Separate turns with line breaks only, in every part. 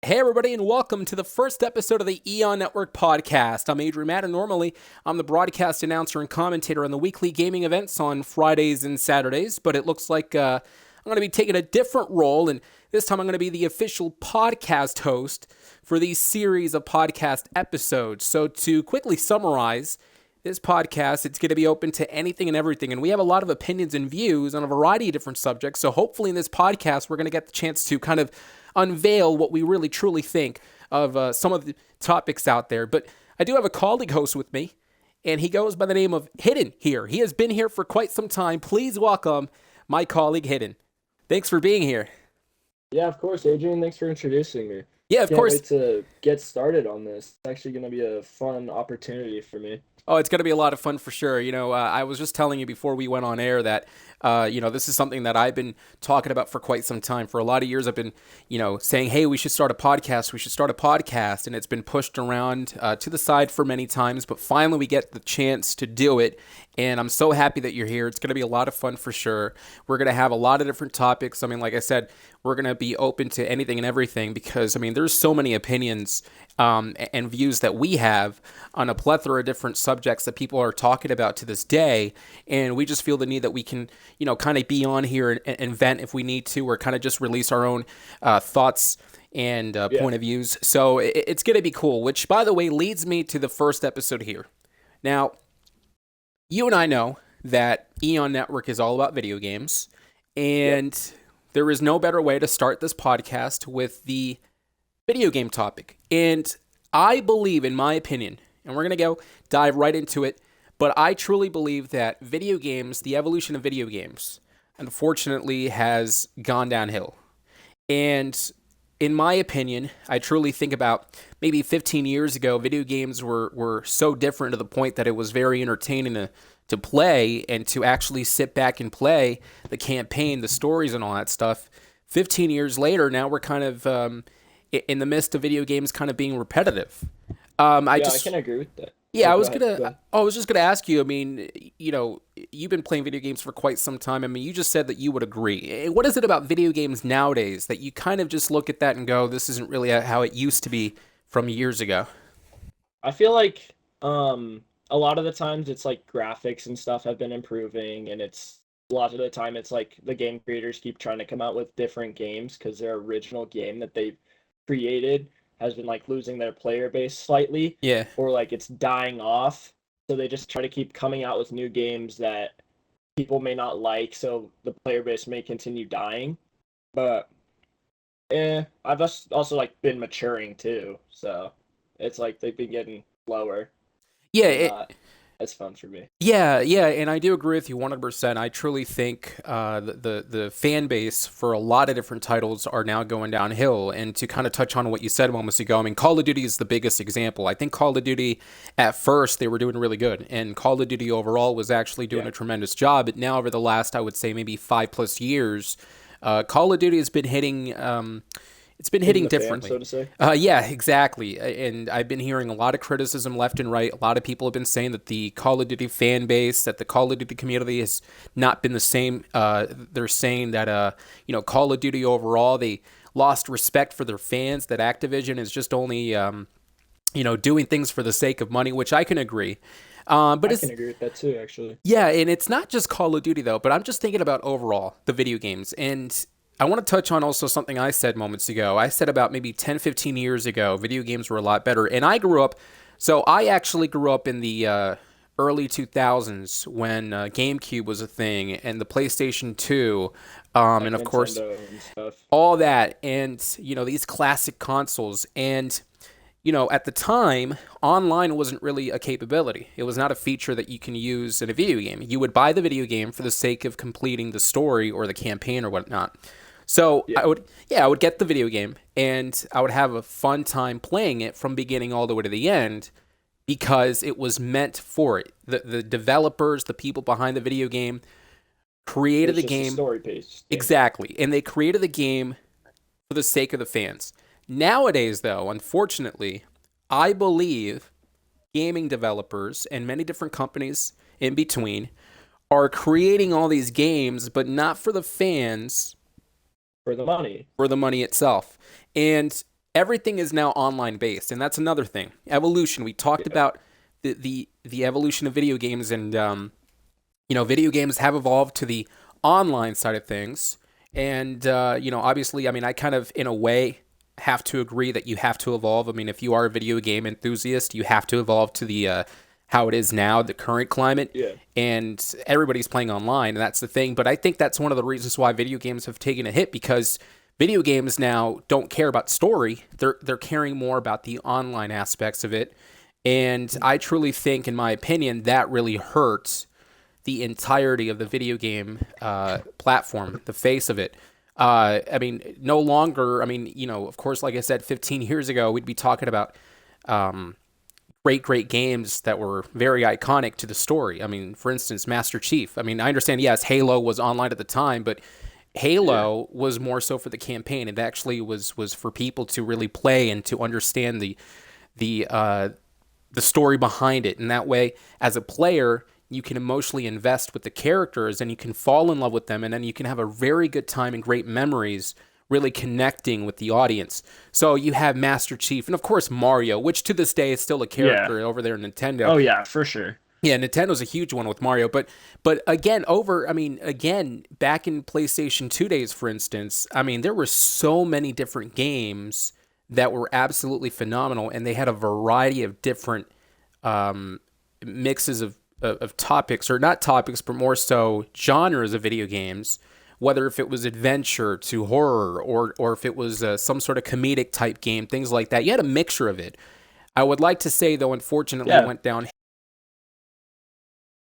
Hey, everybody, and welcome to the first episode of the Eon Network podcast. I'm Adrian Matt, and normally I'm the broadcast announcer and commentator on the weekly gaming events on Fridays and Saturdays, but it looks like I'm going to be taking a different role, and this time I'm going to be the official podcast host for these series of podcast episodes. So to quickly summarize, this podcast, it's going to be open to anything and everything, and we have a lot of opinions and views on a variety of different subjects, so hopefully in this podcast we're going to get the chance to kind of unveil what we really truly think of some of the topics out there. But I do have a colleague host with me, and he goes by the name of Hidden here. He has been here for quite some time. Please welcome my colleague Hidden. Thanks for being here.
Yeah, of course, Adrian. Thanks for introducing me.
Yeah, of
Can't
course.
wait to get started on this. It's actually going to be a fun opportunity for me.
Oh, it's going to be a lot of fun for sure. I was just telling you before we went on air that, this is something that I've been talking about for quite some time. For a lot of years, I've been, saying, hey, we should start a podcast. We should start a podcast. And it's been pushed around to the side for many times. But finally, we get the chance to do it. And I'm so happy that you're here. It's going to be a lot of fun for sure. We're going to have a lot of different topics. I mean, like I said, we're going to be open to anything and everything because, there's so many opinions and views that we have on a plethora of different subjects that people are talking about to this day. And we just feel the need that we can, kind of be on here and vent if we need to, or kind of just release our own thoughts and point of views. So it's going to be cool, which, by the way, leads me to the first episode here. Now, you and I know that Eon Network is all about video games, and there is no better way to start this podcast with the video game topic. And I believe, in my opinion, and we're going to dive right into it, but I truly believe that video games, the evolution of video games, unfortunately has gone downhill. And in my opinion, I truly think about maybe 15 years ago, video games were so different to the point that it was very entertaining to play and to actually sit back and play the campaign, the stories, and all that stuff. 15 years later, now we're kind of in the midst of video games kind of being repetitive.
I can agree with that.
Yeah,
Oh,
I
go
was
ahead,
gonna.
go ahead.
I was just gonna ask you. You've been playing video games for quite some time. You just said that you would agree. What is it about video games nowadays that you kind of just look at that and go, "This isn't really how it used to be from years ago"?
I feel like a lot of the times it's like graphics and stuff have been improving, and it's a lot of the time it's like the game creators keep trying to come out with different games because their original game that they've created has been like losing their player base slightly,
Yeah.
or like it's dying off. So they just try to keep coming out with new games that people may not like, so the player base may continue dying. But I've also like been maturing too, so it's like they've been getting lower
Yeah.
and not as fun for me.
Yeah, and I do agree with you 100%. I truly think the fan base for a lot of different titles are now going downhill. And to kind of touch on what you said moments ago, Call of Duty is the biggest example. I think Call of Duty, at first, they were doing really good. And Call of Duty overall was actually doing a tremendous job. But now over the last, I would say, maybe 5+ years, Call of Duty has been hitting... it's been hitting
Hitting the fan,
differently.
so to say.
Yeah, exactly. And I've been hearing a lot of criticism left and right. A lot of people have been saying that the Call of Duty fan base, that the Call of Duty community has not been the same. They're saying that, Call of Duty overall, they lost respect for their fans, that Activision is just only, doing things for the sake of money, which I can agree. But
I can agree with that too, actually.
yeah, and it's not just Call of Duty, though, but I'm just thinking about overall the video games. And I want to touch on also something I said moments ago. I said about maybe 10, 15 years ago, video games were a lot better. And I actually grew up in the early 2000s when GameCube was a thing and the PlayStation 2,
Like
and of course,
Nintendo and stuff.
all that. And, these classic consoles. And at the time, online wasn't really a capability. It was not a feature that you can use in a video game. You would buy the video game for the sake of completing the story or the campaign or whatnot. So
Yeah.
I would get the video game and I would have a fun time playing it from beginning all the way to the end because it was meant for it. The developers, the people behind the video game created
It's
the
just a
game.
story based game.
Exactly. And they created the game for the sake of the fans. Nowadays, though, unfortunately, I believe gaming developers and many different companies in between are creating all these games, but not for the fans,
For the money.
for the money itself. And everything is now online based, and that's another thing. Evolution. We talked
Yeah.
about the evolution of video games, and video games have evolved to the online side of things, and obviously, I mean, I kind of, in a way, have to agree that you have to evolve. I mean, if you are a video game enthusiast, you have to evolve to the how it is now, the current climate,
Yeah.
and everybody's playing online, and that's the thing. But I think that's one of the reasons why video games have taken a hit, because video games now don't care about story. They're caring more about the online aspects of it. And I truly think, in my opinion, that really hurts the entirety of the video game platform, the face of it. I mean, no longer, I mean, of course, like I said, 15 years ago, we'd be talking about great games that were very iconic to the story. I mean, for instance, Master Chief. I mean, I understand, yes, Halo was online at the time, but
Yeah.
Halo was more so for the campaign. It actually was for people to really play and to understand the uh, the story behind it. And that way, as a player, you can emotionally invest with the characters and you can fall in love with them, and then you can have a very good time and great memories really connecting with the audience. So you have Master Chief and of course Mario, which to this day is still a
Yeah.
character over there in Nintendo.
Oh yeah, for sure.
Yeah, Nintendo's a huge one with Mario, but again, again, back in PlayStation 2 days, for instance, I mean, there were so many different games that were absolutely phenomenal, and they had a variety of different um, mixes of topics, or not topics, but more so genres of video games. Whether if it was adventure to horror, or if it was some sort of comedic type game, things like that, you had a mixture of it. I would like to say, though, unfortunately, it
Yeah.
went down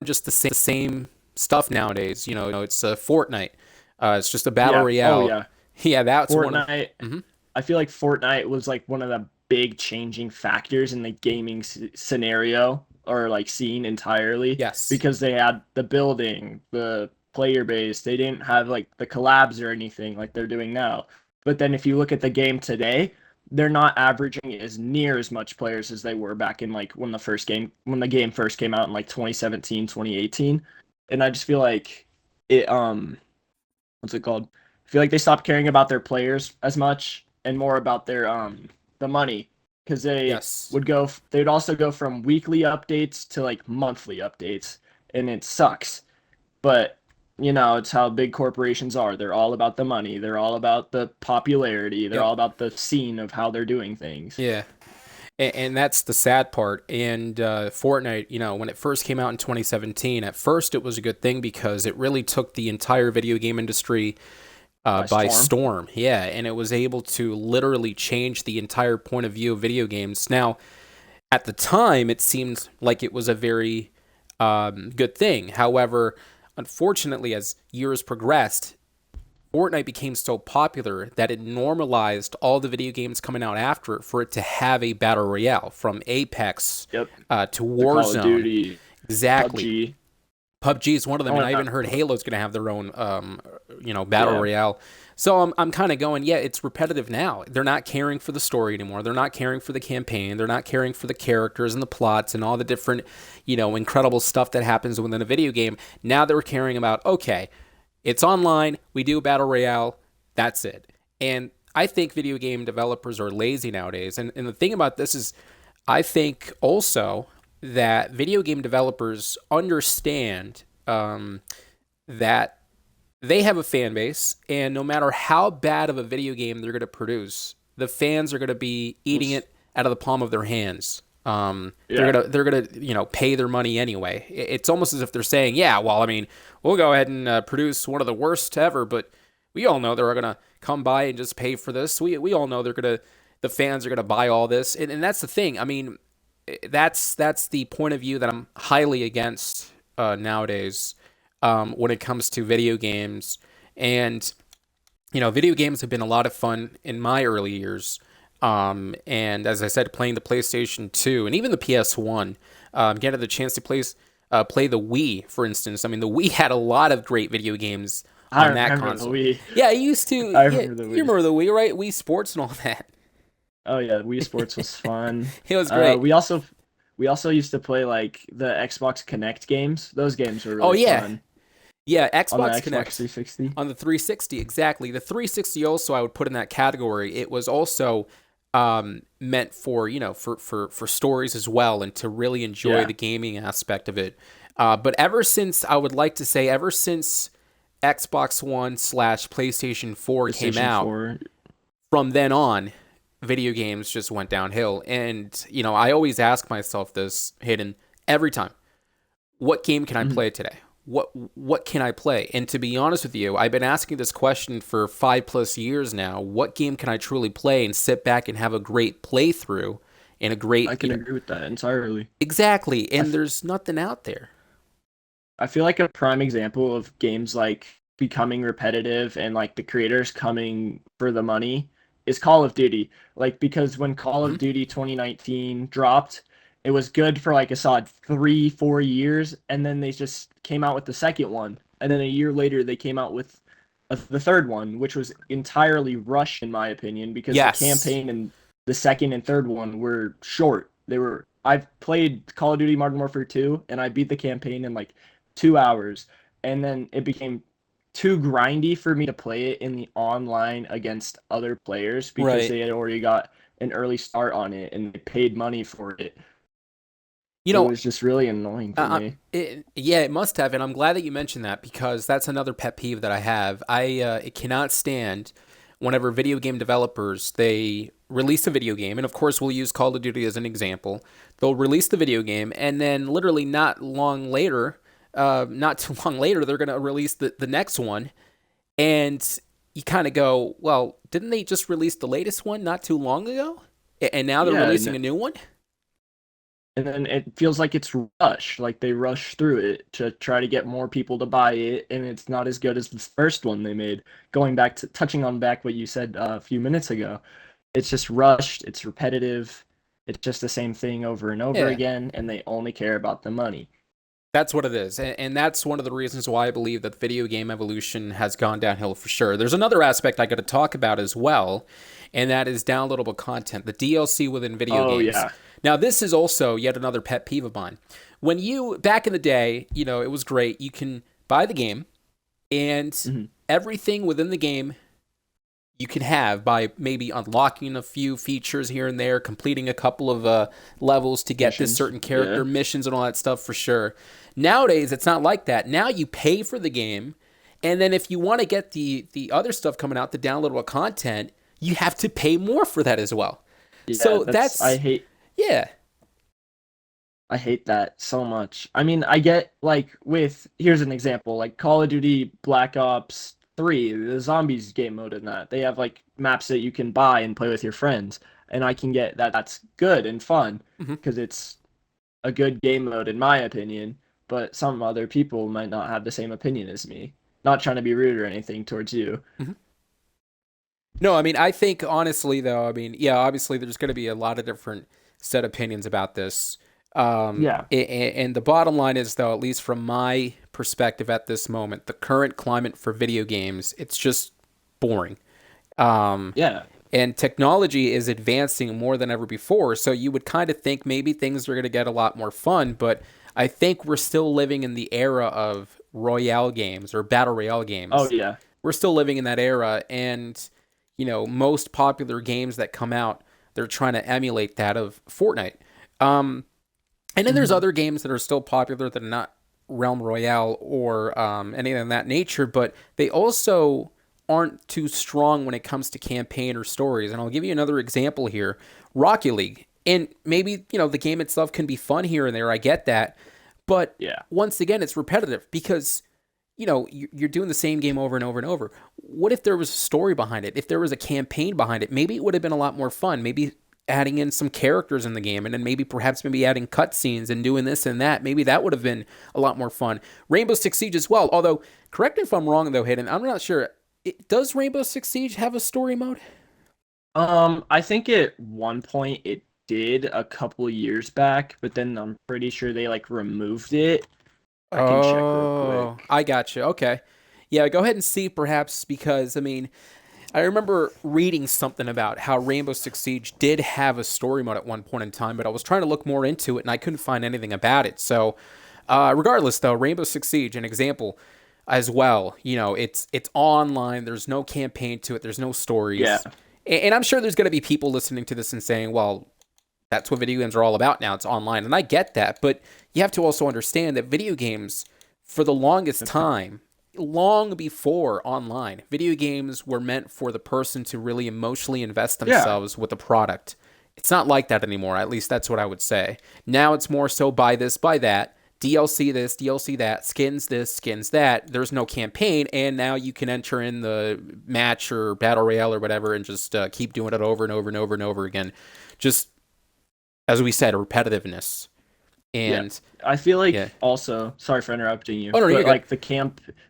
just the same stuff nowadays. It's Fortnite. It's just a battle
Yeah. Oh
royale.
yeah.
Yeah, that's one of.
Fortnite.
Mhm.
I feel like Fortnite was like one of the big changing factors in the gaming scenario, or like scene entirely,
Yes.
because they had the building, the player base. They didn't have like the collabs or anything like they're doing now. But then if you look at the game today, they're not averaging as near as much players as they were back in like when the game first came out in like 2017, 2018. And I just feel like it what's it called? I feel like they stopped caring about their players as much and more about their the money, because
Yes.
they would also go from weekly updates to like monthly updates, and it sucks. But it's how big corporations are. They're all about the money. They're all about the popularity. They're
Yep.
all about the scene of how they're doing things.
Yeah. And that's the sad part. And Fortnite, when it first came out in 2017, at first it was a good thing because it really took the entire video game industry
By
by
storm.
storm. Yeah, and it was able to literally change the entire point of view of video games. Now, at the time, it seemed like it was a very good thing. However, unfortunately, as years progressed, Fortnite became so popular that it normalized all the video games coming out after it for it to have a battle royale, from Apex
Yep.
to
The Call of
Warzone.
Duty,
Exactly.
PUBG.
PUBG is one of them,
Oh,
and I
and
even heard Halo's going to have their own, battle
yeah.
royale. So I'm kind of going, yeah, it's repetitive now. They're not caring for the story anymore. They're not caring for the campaign. They're not caring for the characters and the plots and all the different, incredible stuff that happens within a video game. Now they're caring about, okay, it's online. We do a battle royale. That's it. And I think video game developers are lazy nowadays. And the thing about this is, I think also that video game developers understand that they have a fan base, and no matter how bad of a video game they're going to produce, the fans are going to be eating it out of the palm of their hands. They're
Yeah.
gonna pay their money anyway. It's almost as if they're saying, yeah, well, I mean, we'll go ahead and produce one of the worst ever, but we all know they're gonna come by and just pay for this. We all know the fans are gonna buy all this, and that's the thing. I mean, that's the point of view that I'm highly against nowadays when it comes to video games. And video games have been a lot of fun in my early years. And as I said, playing the PlayStation 2 and even the PS1, getting the chance to play the Wii, for instance. I mean, the Wii had a lot of great video games
I
on that
remember the
console.
Wii.
Yeah, I used to.
I
Yeah,
remember the
you
Wii.
remember the Wii, right? Wii Sports and all that.
Oh yeah, Wii Sports was fun.
It was great.
We also used to play like the Xbox Connect games. Those games were
Oh
really
yeah,
fun
yeah.
on the
Xbox
Xbox
Connect
360.
on the 360, exactly. The 360 also I would put in that category. It was also meant for, for stories as well, and to really enjoy
Yeah,
the gaming aspect of it. But ever since, I would like to say, ever since Xbox One slash PlayStation 4 came
PlayStation
out,
4.
from then on, video games just went downhill. And, I always ask myself this, Hidden, every time: what game can I
Mhm.
play today? What can I play? And to be honest with you, I've been asking this question for 5+ years now. What game can I truly play and sit back and have a great playthrough and a
I
great,
can agree with that entirely.
exactly.
I,
And
f-
there's nothing out there.
I feel like a prime example of games like becoming repetitive and like the creators coming for the money is Call of Duty. Like because when Call
Hmm.
of Duty 2019 dropped, it was good for like a solid 3, 4 years, and then they just came out with the second one, and then a year later they came out with the third one, which was entirely rushed in my opinion because the
Yes.
campaign and the second and third one were short. I've played Call of Duty Modern Warfare 2 and I beat the campaign in like 2 hours, and then it became too grindy for me to play it in the online against other players because
Right.
they had already got an early start on it and they paid money for it.
You
It
know,
was just really annoying for me.
yeah, it must have, and I'm glad that you mentioned that, because that's another pet peeve that I have. I cannot stand whenever video game developers, they release a video game, and of course we'll use Call of Duty as an example. They'll release the video game, and then literally not too long later, they're going to release the next one, and you kind of go, well, didn't they just release the latest one not too long ago, and now they're
Yeah,
releasing a new one?
and then it feels like it's rushed, like they rush through it to try to get more people to buy it, and it's not as good as the first one they made. Going back to touching on back what you said a few minutes ago, it's just rushed, it's repetitive, it's just the same thing over and over
Yeah.
again, and they only care about the money.
That's what it is. And that's one of the reasons why I believe that video game evolution has gone downhill for sure. There's another aspect I got to talk about as well, and that is downloadable content, the DLC within video
Oh
games.
yeah.
Now, this is also yet another pet peeve of mine. Back in the day, it was great. You can buy the game, and
Hmm.
everything within the game you can have by maybe unlocking a few features here and there, completing a couple of levels to get this
Missions.
certain
Yeah.
character, missions and all that stuff for sure. Nowadays, it's not like that. Now you pay for the game, and then if you want to get the other stuff coming out, the downloadable content, you have to pay more for that as well.
Yeah,
So
that's
that's, yeah.
I hate that so much. I mean, I get like with here's an example, like Call of Duty Black Ops 3, the zombies game mode in that. They have like maps that you can buy and play with your friends, and I can get that that's good and fun
Mhm,
because it's a good game mode in my opinion, but some other people might not have the same opinion as me. Not trying to be rude or anything towards you.
mhm. No, I mean, I think honestly, though, I mean, yeah, obviously there's going to be a lot of different set opinions about this.
Yeah.
And the bottom line is, though, at least from my perspective at this moment, the current climate for video games, it's just boring. Um,
Yeah.
and technology is advancing more than ever before. So you would kind of think maybe things are going to get a lot more fun, but I think we're still living in the era of Royale games or Battle Royale
Oh
games.
yeah.
We're still living in that era, and most popular games that come out, they're trying to emulate that of Fortnite. Um, and then there's
Hmm.
other games that are still popular that are not Realm Royale or anything of that nature, but they also aren't too strong when it comes to campaign or stories. And I'll give you another example here: Rocket League. And maybe, the game itself can be fun here and there. I get that. But
Yeah.
once again, it's repetitive because you're doing the same game over and over and over. What if there was a story behind it? If there was a campaign behind it, maybe it would have been a lot more fun. Maybe adding in some characters in the game, and then maybe adding cutscenes and doing this and that. Maybe that would have been a lot more fun. Rainbow Six Siege as well. Although, correct me if I'm wrong though, Hayden. I'm not sure. Does Rainbow Six Siege have a story mode?
I think at one point it did a couple years back, but then I'm pretty sure they like removed it. I can check real
Oh,
quick.
I got you. Okay. Yeah, go ahead and see perhaps, because I mean, I remember reading something about how Rainbow Six Siege did have a story mode at one point in time, but I was trying to look more into it and I couldn't find anything about it. So, regardless, though, Rainbow Six Siege, an example as well. It's online. There's no campaign to it. There's no
Yeah.
stories. And I'm sure there's going to be people listening to this and saying, well, that's what video games are all about now. It's online. And I get that. But you have to also understand that video games, for the longest time, long before online, video games were meant for the person to really emotionally invest
Yeah.
themselves with the product. It's not like that anymore. At least that's what I would say. Now it's more so buy this, buy that. DLC this, DLC that, skins this, skins that. There's no campaign, and now you can enter in the match or battle royale or whatever, and just keep doing it over and over and over and over again. Just as we said, repetitiveness.
Yeah.
And
I feel like
yeah,
also, sorry for interrupting you,
oh no, you're
but
good.
like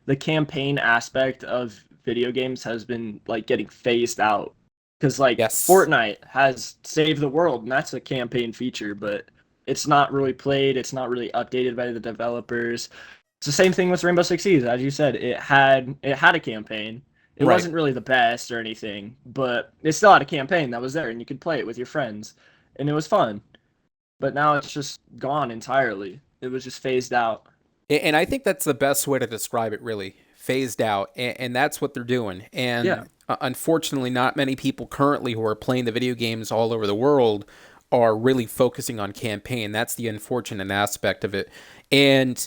the campaign aspect of video games has been like getting phased out. Cuz like
Yes,
Fortnite has saved the world and that's a campaign feature, but it's not really played, it's not really updated by the developers. It's the same thing with Rainbow Six Siege, as you said, it had a campaign. It
right.
wasn't really the best or anything, but it still had a campaign that was there and you could play it with your friends and it was fun, but now it's just gone entirely. It was just phased out.
And I think that's the best way to describe it, really. Phased out. And that's what they're doing.
Yeah,
And unfortunately, not many people currently who are playing the video games all over the world are really focusing on campaign. That's the unfortunate aspect of it. And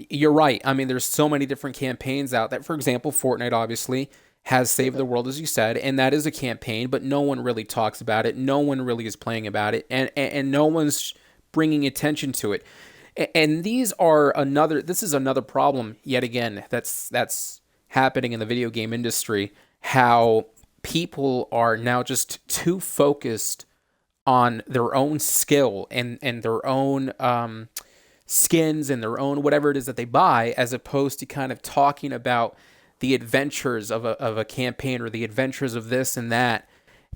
you're right. I mean, there's so many different campaigns out that, for example, Fortnite obviously has saved the world, as you said, and that is a campaign, but no one really talks about it. No one really is playing about it, and no one's bringing attention to it. And this is another problem yet again that's happening in the video game industry, how people are now just too focused on their own skill and their own skins and their own whatever it is that they buy, as opposed to kind of talking about the adventures of a campaign or the adventures of this and that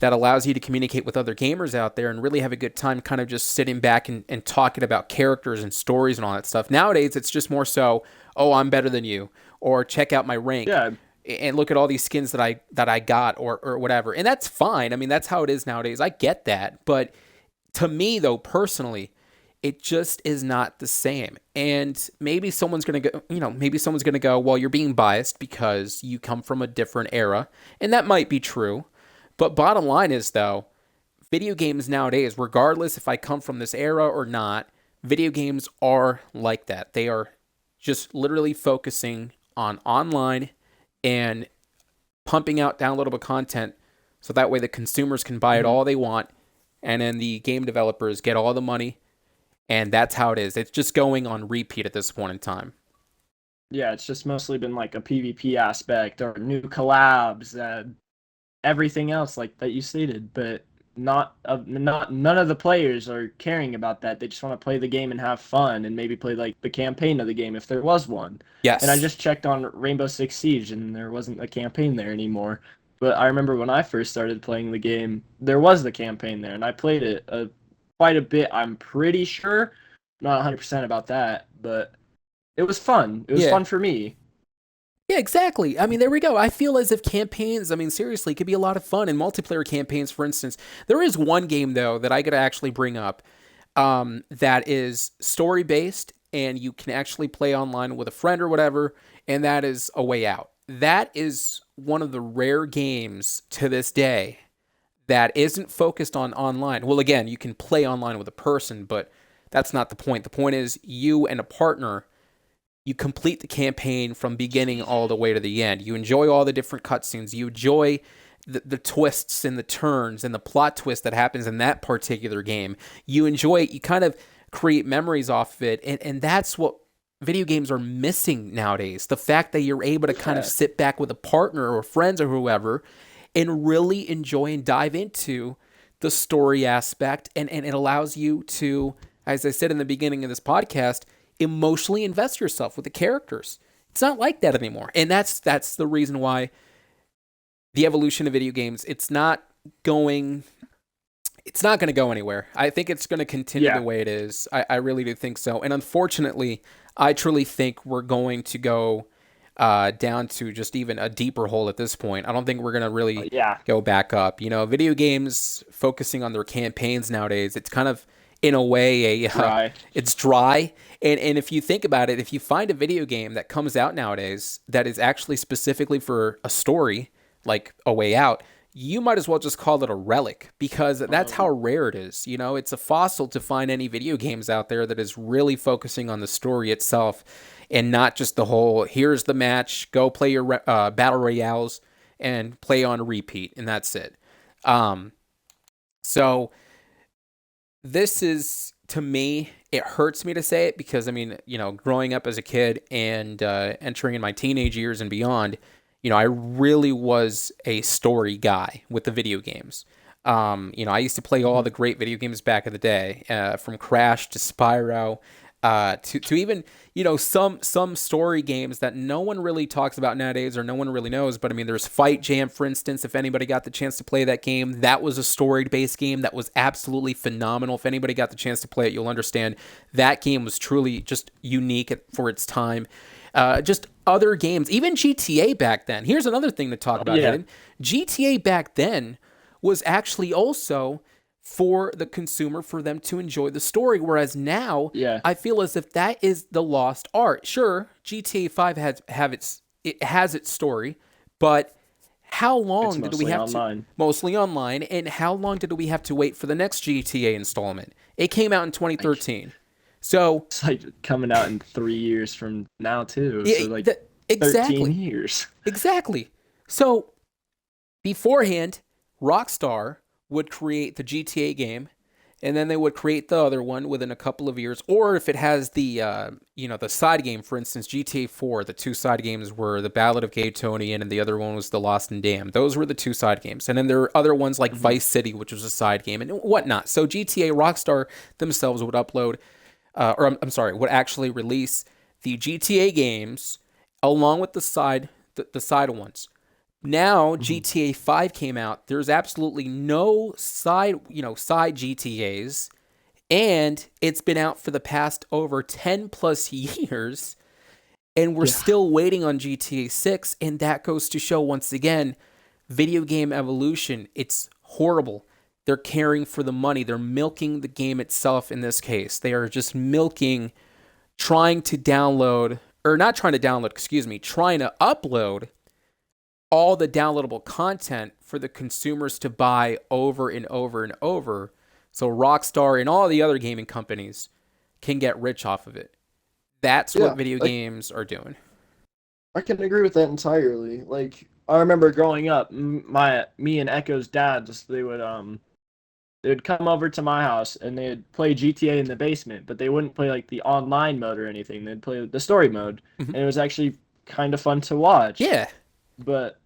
allows you to communicate with other gamers out there and really have a good time kind of just sitting back and talking about characters and stories and all that stuff. Nowadays, it's just more so, oh, I'm better than you, or check out my rank
yeah,
and look at all these skins that I got or whatever. And that's fine. I mean, that's how it is nowadays. I get that. But to me, though, personally, it just is not the same. And maybe someone's going to go, maybe someone's going to go, well, you're being biased because you come from a different era. And that might be true. But bottom line is, though, video games nowadays, regardless if I come from this era or not, video games are like that. They are just literally focusing on online and pumping out downloadable content so that way the consumers can buy it
hmm
all they want and then the game developers get all the money, and that's how it is. It's just going on repeat at this point in time.
yeah. It's just mostly been like a PvP aspect or new collabs, everything else like that you stated, but not none of the players are caring about that. They just want to play the game and have fun and maybe play like the campaign of the game if there was one. And I
Yes.
just checked on Rainbow Six Siege and there wasn't a campaign there anymore. But I remember when I first started playing the game, there was the campaign there and I played it quite a bit. I'm pretty sure, not 100% about that, but it was fun. It was
Yeah.
fun for me.
Yeah, exactly. I mean, there we go. I feel as if campaigns, I mean, seriously, could be a lot of fun. And multiplayer campaigns, for instance. There is one game, though, that I got to actually bring up that is story based and you can actually play online with a friend or whatever. And that is A Way Out. That is one of the rare games to this day that isn't focused on online. Well, again, you can play online with a person, but that's not the point. The point is you and a partner, you complete the campaign from beginning all the way to the end. You enjoy all the different cutscenes. You enjoy the twists and the turns and the plot twist that happens in that particular game. You enjoy it. You kind of create memories off of it. And that's what video games are missing nowadays. The fact that you're able to kind of
Yeah.
sit back with a partner or friends or whoever and really enjoy and dive into the story aspect. And it allows you to, as I said in the beginning of this podcast, emotionally invest yourself with the characters. It's not like that anymore. And that's the reason why the evolution of video games, going it's not going to go anywhere. I think it's going to continue the
Yeah.
way it is. I really do think so. And unfortunately, I truly think we're going to go down to just even a deeper hole at this point. I don't think we're going to really
Yeah.
go back up. Video games focusing on their campaigns nowadays, it's kind of, in a way,
Dry.
it's dry. And if you think about it, if you find a video game that comes out nowadays that is actually specifically for a story, like A Way Out, you might as well just call it a relic because that's how rare it is. You know, it's a fossil to find any video games out there that is really focusing on the story itself and not just the whole, here's the match, go play your battle royales and play on repeat, and that's it. So this is, to me, it hurts me to say it because, I mean, you know, growing up as a kid and entering in my teenage years and beyond, you know, I really was a story guy with the video games. You know, I used to play all the great video games back in the day, from Crash to Spyro, to even, you know, some story games that no one really talks about nowadays or no one really knows. But I mean, there's Fight Jam, for instance. If anybody got the chance to play that game, that was a story-based game that was absolutely phenomenal. If anybody got the chance to play it, you'll understand that game was truly just unique for its time. Just other games, even GTA back then. Here's another thing to talk about, Hidden. GTA back then was actually also for the consumer, for them to enjoy the story, whereas now I feel as if that is the lost art. Sure, GTA 5 has its story, but how long did we have to mostly online, and how long did we have to wait for the next GTA installment? It came out in 2013. So
it's like coming out in 3 years from now too. So like
exactly
13 years.
Exactly. So beforehand, Rockstar would create the GTA game, and then they would create the other one within a couple of years. Or if it has the the side game, for instance, GTA 4, the two side games were the Ballad of Gay Tony, and the other one was The Lost and Damned. Those were the two side games. And then there are other ones like Vice City, which was a side game, and whatnot. So GTA, Rockstar themselves would upload, would actually release the GTA games along with the side ones. Now GTA 5 came out. There's absolutely no side GTAs, and it's been out for the past over 10 plus years, and we're still waiting on GTA 6, and that goes to show once again, video game evolution. It's horrible. They're caring for the money. They're milking the game itself in this case. They are just milking, trying to upload all the downloadable content for the consumers to buy over and over and over, so Rockstar and all the other gaming companies can get rich off of it. That's what video games are doing.
I can agree with that entirely. Like, I remember growing up, me and Echo's dad, they would come over to my house and they'd play GTA in the basement, but they wouldn't play like the online mode or anything. They'd play the story mode, and it was actually kind of fun to watch.
Yeah.
But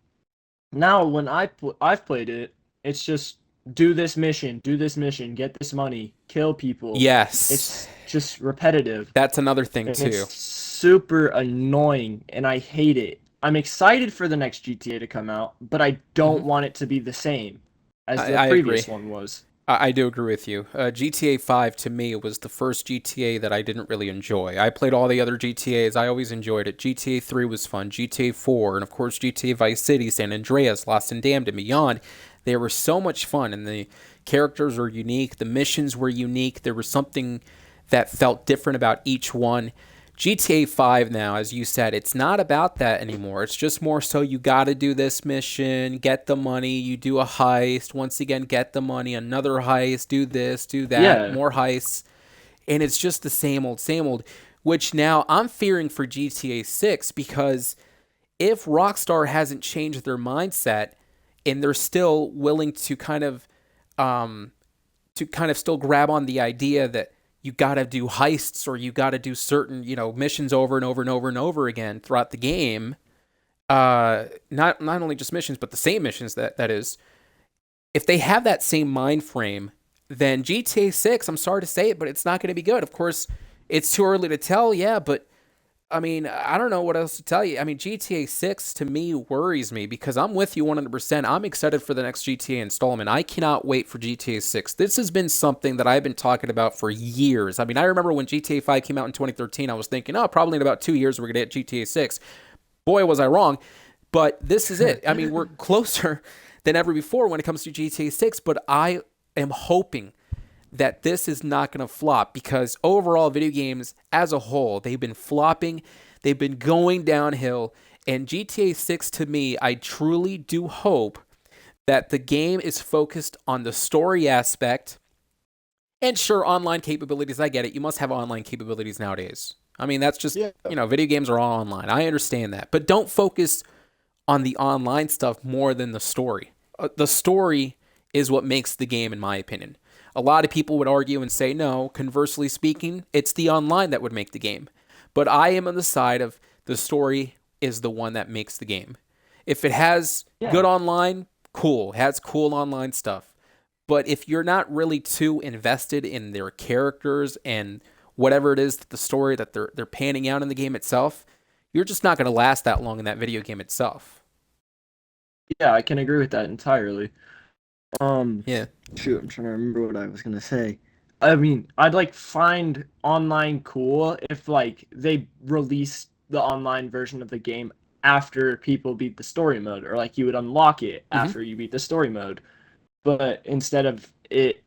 now when I've played it, it's just do this mission, get this money, kill people.
Yes.
It's just repetitive.
That's another thing too.
It's super annoying, and I hate it. I'm excited for the next GTA to come out, but I don't want it to be the same as the previous one was.
I do agree with you. GTA 5 to me was the first GTA that I didn't really enjoy. I played all the other GTAs. I always enjoyed it. GTA 3 was fun. GTA 4, and of course GTA Vice City, San Andreas, Lost and Damned, and beyond. They were so much fun, and the characters were unique. The missions were unique. There was something that felt different about each one. GTA 5 now, as you said, it's not about that anymore. It's just more so you got to do this mission, get the money, you do a heist, once again, get the money, another heist, do this, do that, more heists. And it's just the same old, which now I'm fearing for GTA 6 because if Rockstar hasn't changed their mindset and they're still willing to kind of still grab on the idea that you got to do heists or you got to do certain, missions over and over and over and over again throughout the game. Not only just missions, but the same missions that is. If they have that same mind frame, then GTA 6, I'm sorry to say it, but it's not going to be good. Of course, it's too early to tell, but I mean, I don't know what else to tell you. I mean, GTA 6 to me worries me because I'm with you 100%. I'm excited for the next GTA installment. I cannot wait for GTA 6. This has been something that I've been talking about for years. I mean, I remember when GTA 5 came out in 2013, I was thinking, probably in about 2 years we're going to get GTA 6. Boy, was I wrong. But this is it. I mean, we're closer than ever before when it comes to GTA 6, but I am hoping that this is not going to flop because overall video games as a whole, they've been flopping, they've been going downhill, and GTA 6 to me, I truly do hope that the game is focused on the story aspect. And sure, online capabilities, I get it. You must have online capabilities nowadays. I mean, that's just,
Yeah.
video games are all online. I understand that. But don't focus on the online stuff more than the story. The story is what makes the game, in my opinion. A lot of people would argue and say, no, conversely speaking, it's the online that would make the game. But I am on the side of the story is the one that makes the game. If it has
Yeah.
good online, cool. It has cool online stuff. But if you're not really too invested in their characters and whatever it is that the story that they're panning out in the game itself, you're just not going to last that long in that video game itself.
Yeah, I can agree with that entirely. Um,
Yeah.
Shoot, I'm trying to remember what I was gonna say. I mean, I'd like find online cool if like they release the online version of the game after people beat the story mode, or like you would unlock it
Hmm.
after you beat the story mode. But instead of it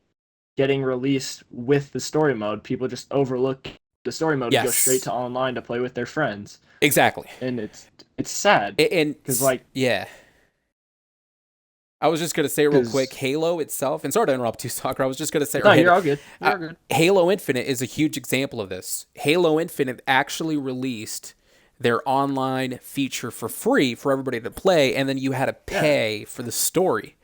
getting released with the story mode, people just overlook the story mode and go straight
Yes.
to online to play with their friends,
Exactly.
and it's sad
And
because like
yeah, I was just gonna say real quick,
because
Halo itself, and sorry to interrupt you, Soccer. I was just gonna say, or
no, you're
Halo,
all good. You're all good.
Halo Infinite is a huge example of this. Halo Infinite actually released their online feature for free for everybody to play, and then you had to
Yeah,
pay for the story.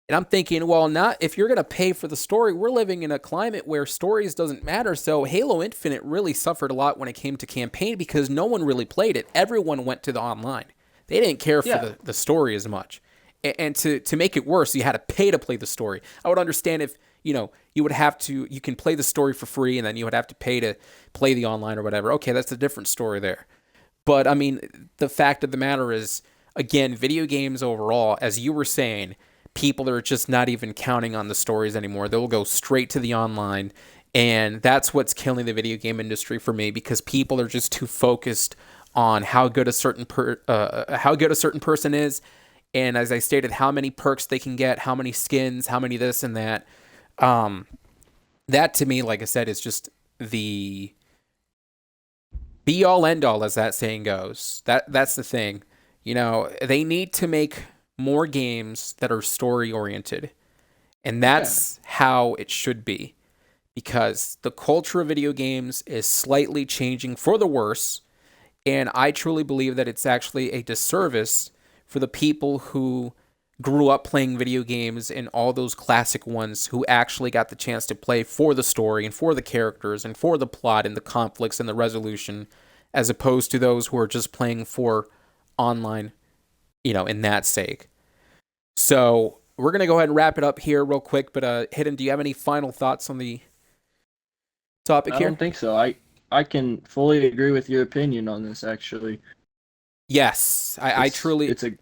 And I'm thinking, well, not if you're gonna pay for the story. We're living in a climate where stories doesn't matter. So Halo Infinite really suffered a lot when it came to campaign because no one really played it. Everyone went to the online. They didn't care for
yeah,
the story as much. And to make it worse, you had to pay to play the story. I would understand if you would have to. You can play the story for free, and then you would have to pay to play the online or whatever. Okay, that's a different story there. But I mean, the fact of the matter is, again, video games overall, as you were saying, people are just not even counting on the stories anymore. They'll go straight to the online, and that's what's killing the video game industry for me because people are just too focused on how good a certain person is, and as I stated, how many perks they can get, how many skins, how many this and that. Um, that to me, like I said, is just the be all end all, as that saying goes. That's the thing. They need to make more games that are story oriented, and
yeah.
that's how it should be. Because the culture of video games is slightly changing for the worse, and I truly believe that it's actually a disservice for the people who grew up playing video games and all those classic ones who actually got the chance to play for the story and for the characters and for the plot and the conflicts and the resolution, as opposed to those who are just playing for online, in that sake. So we're going to go ahead and wrap it up here real quick. But Hidden, do you have any final thoughts on the topic
I
here?
don't think so. I can fully agree with your opinion on this. Actually,
Yes, I
it's
truly,
it's a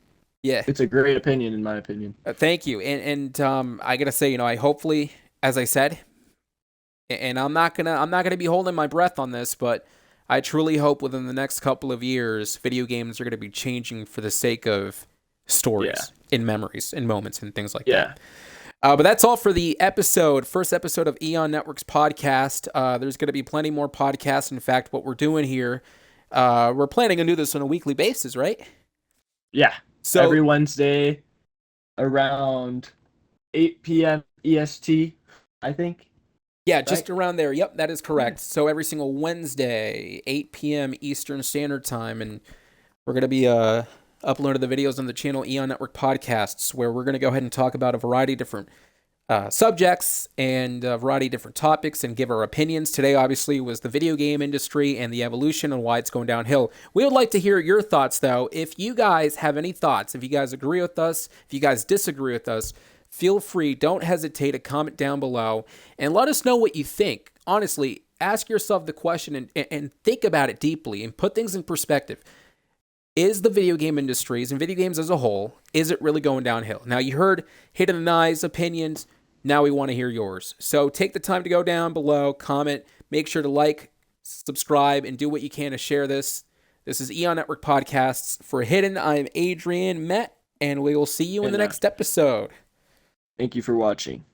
yeah.
it's a great opinion in my opinion.
Thank you. And I gotta say, I hopefully, as I said, and I'm not gonna be holding my breath on this, but I truly hope within the next couple of years, video games are gonna be changing for the sake of
Yeah,
stories, in memories, in moments, and things like that.
yeah.
But that's all for the first episode of Eon Network's podcast. There's going to be plenty more podcasts. In fact, what we're doing here, we're planning to do this on a weekly basis, right?
Yeah.
So,
Every Wednesday around 8 p.m. EST, I think.
yeah,
Right?
just around there. Yep, that is
Yeah.
correct. So every single Wednesday, 8 p.m. Eastern Standard Time, and we're going to be uploading the videos on the channel Eon Network Podcasts, where we're going to go ahead and talk about a variety of different subjects and a variety of different topics and give our opinions. Today, obviously, was the video game industry and the evolution and why it's going downhill. We would like to hear your thoughts, though. If you guys have any thoughts, if you guys agree with us, if you guys disagree with us, feel free. Don't hesitate to comment down below and let us know what you think. Honestly, ask yourself the question and think about it deeply and put things in perspective. Is the video game industries and video games as a whole, is it really going downhill? Now, you heard Hidden and I's opinions. Now we want to hear yours. So take the time to go down below, comment, make sure to like, subscribe, and do what you can to share this. This is Eon Network Podcasts. For Hidden, I'm Adrian Matt, and we will see you in the
And
next episode.
thank you for watching.